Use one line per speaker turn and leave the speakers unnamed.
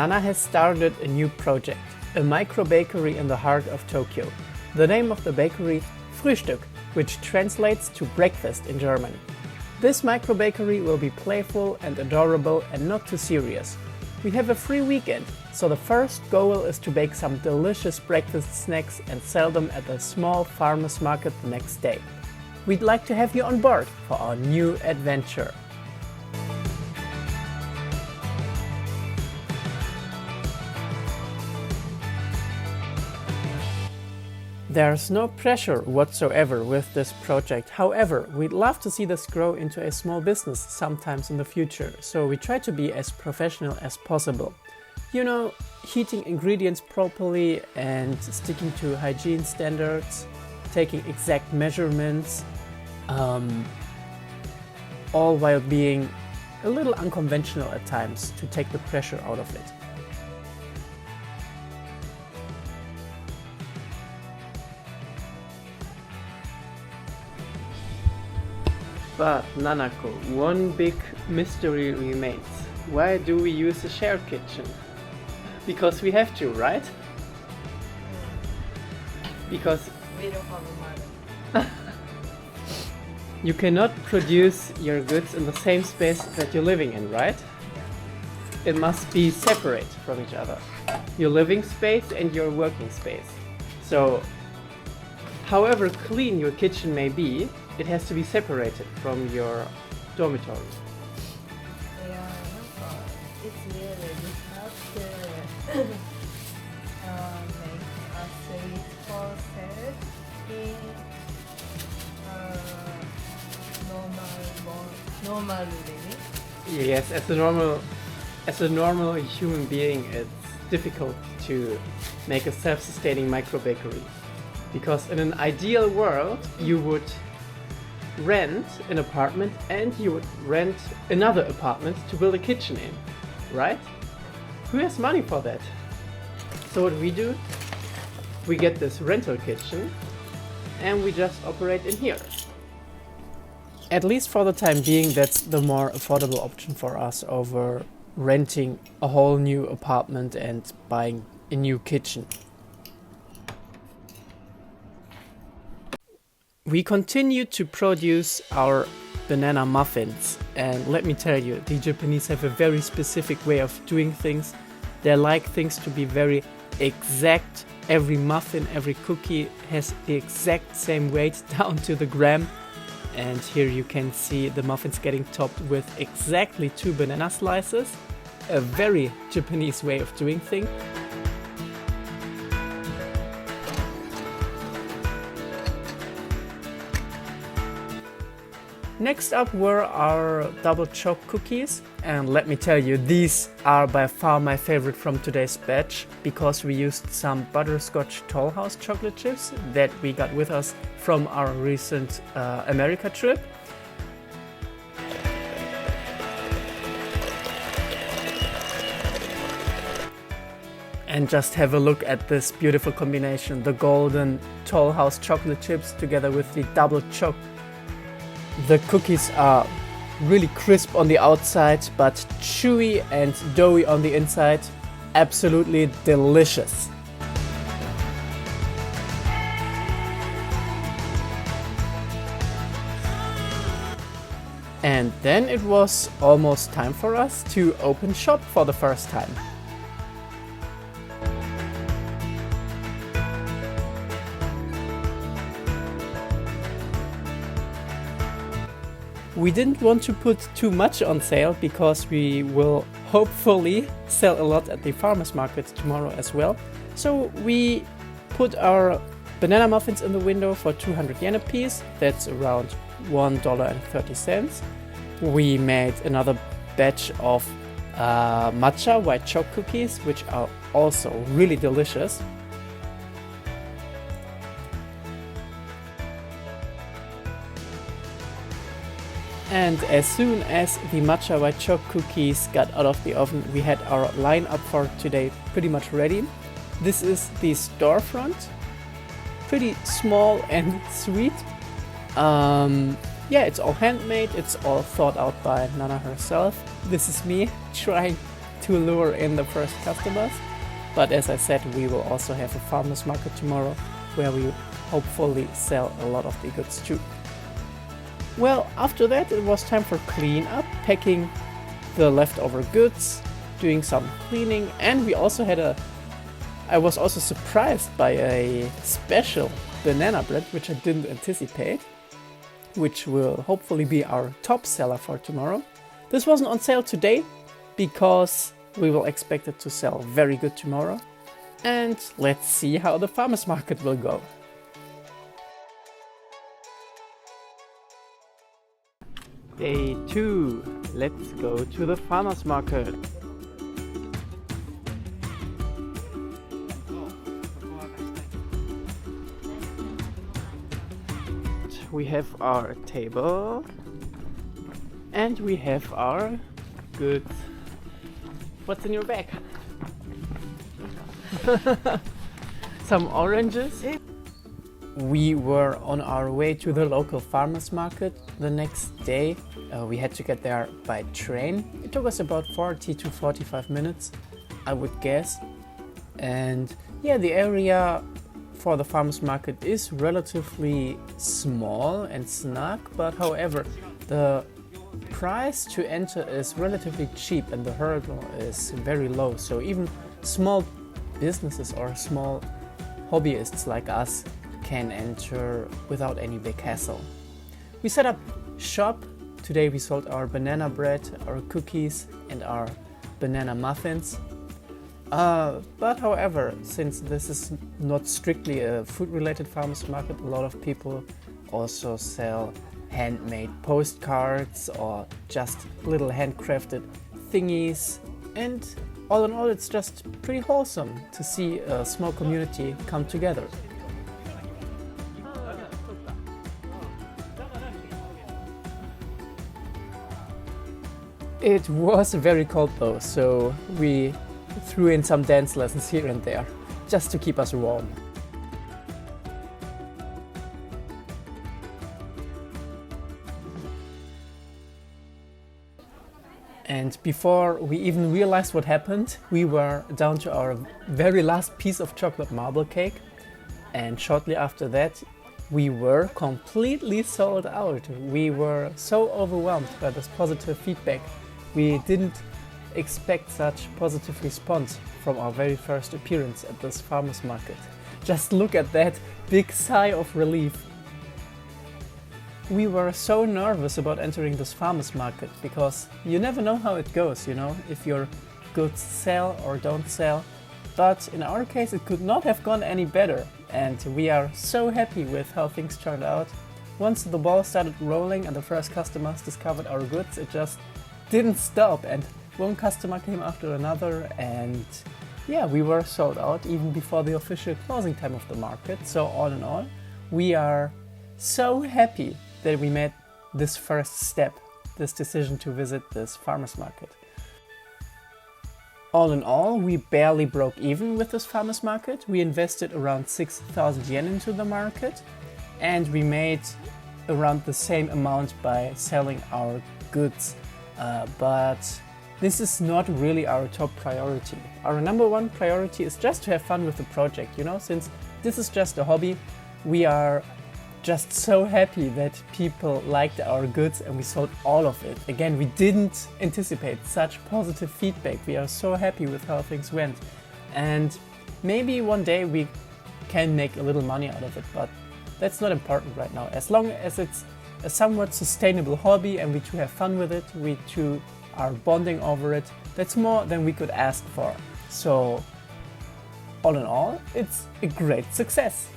Nana has started a new project, a micro bakery in the heart of Tokyo. The name of the bakery, Frühstück, which translates to breakfast in German. This micro bakery will be playful and adorable and not too serious. We have a free weekend, so the first goal is to bake some delicious breakfast snacks and sell them at a small farmers market the next day. We'd like to have you on board for our new adventure. There's no pressure whatsoever with this project. However, we'd love to see this grow into a small business sometimes in the future, so we try to be as professional as possible. You know, heating ingredients properly and sticking to hygiene standards, taking exact measurements, all while being a little unconventional at times to take the pressure out of it. But Nanako, one big mystery remains. Why do we use a shared kitchen? Because we have to, right? Because
we don't have a mother.
You cannot produce your goods in the same space that you're living in, right? It must be separate from each other. Your living space and your working space. So, however clean your kitchen may be, it has to be separated from your dormitory.
Yeah, it's really difficult to make a sweet process in normal living.
Yes, as a normal human being, it's difficult to make a self-sustaining micro bakery. Because in an ideal world, you would rent an apartment and you would rent another apartment to build a kitchen in, right? Who has money for that? So what we do, we get this rental kitchen and we just operate in here. At least for the time being, that's the more affordable option for us over renting a whole new apartment and buying a new kitchen. We continue to produce our banana muffins, and let me tell you, the Japanese have a very specific way of doing things. They like things to be very exact. Every muffin, every cookie has the exact same weight down to the gram. And here you can see the muffins getting topped with exactly 2 banana slices. A very Japanese way of doing things. Next up were our double chocolate cookies, and let me tell you, these are by far my favorite from today's batch because we used some butterscotch Toll House chocolate chips that we got with us from our recent America trip. And just have a look at this beautiful combination, the golden Toll House chocolate chips together with the double chocolate. The cookies are really crisp on the outside, but chewy and doughy on the inside. Absolutely delicious. And then it was almost time for us to open shop for the first time. We didn't want to put too much on sale because we will hopefully sell a lot at the farmers market tomorrow as well. So we put our banana muffins in the window for 200 yen a piece. That's around $1.30. We made another batch of matcha white chocolate cookies, which are also really delicious. And as soon as the matcha white chocolate cookies got out of the oven, we had our lineup for today pretty much ready. This is the storefront, pretty small and sweet. Yeah, it's all handmade, it's all thought out by Nana herself. This is me trying to lure in the first customers. But as I said, we will also have a farmers market tomorrow where we hopefully sell a lot of the goods too. Well, after that it was time for cleanup, packing the leftover goods, doing some cleaning, and we also had I was also surprised by a special banana bread which I didn't anticipate, which will hopefully be our top seller for tomorrow. This wasn't on sale today because we will expect it to sell very good tomorrow. And let's see how the farmers market will go. Day 2. Let's go to the farmers market. We have our table and we have our goods. What's in your bag? Some oranges. We were on our way to the local farmers market the next day. We had to get there by train. It took us about 40 to 45 minutes, I would guess. And yeah, the area for the farmers market is relatively small and snug, but however, the price to enter is relatively cheap and the hurdle is very low. So even small businesses or small hobbyists like us can enter without any big hassle. We set up shop. Today we sold our banana bread, our cookies and our banana muffins. But however, since this is not strictly a food-related farmers market, a lot of people also sell handmade postcards or just little handcrafted thingies. And all in all, it's just pretty wholesome to see a small community come together. It was very cold though, so we threw in some dance lessons here and there, just to keep us warm. And before we even realized what happened, we were down to our very last piece of chocolate marble cake. And shortly after that, we were completely sold out. We were so overwhelmed by this positive feedback. We didn't expect such positive response from our very first appearance at this farmers market. Just look at that big sigh of relief. We were so nervous about entering this farmers market because you never know how it goes, you know, if your goods sell or don't sell. But in our case it could not have gone any better, and we are so happy with how things turned out. Once the ball started rolling and the first customers discovered our goods, it just didn't stop, and one customer came after another, and yeah, we were sold out even before the official closing time of the market. So all in all, we are so happy that we made this first step, this decision to visit this farmers market. All in all, we barely broke even with this farmers market. We invested around 6,000 yen into the market, and we made around the same amount by selling our goods. But this is not really our top priority. Our number one priority is just to have fun with the project, you know, since this is just a hobby. We are just so happy that people liked our goods and we sold all of it. Again, we didn't anticipate such positive feedback. We are so happy with how things went. And maybe one day we can make a little money out of it, but that's not important right now. As long as it's a somewhat sustainable hobby and we two have fun with it, we two are bonding over it, that's more than we could ask for. So all in all, it's a great success.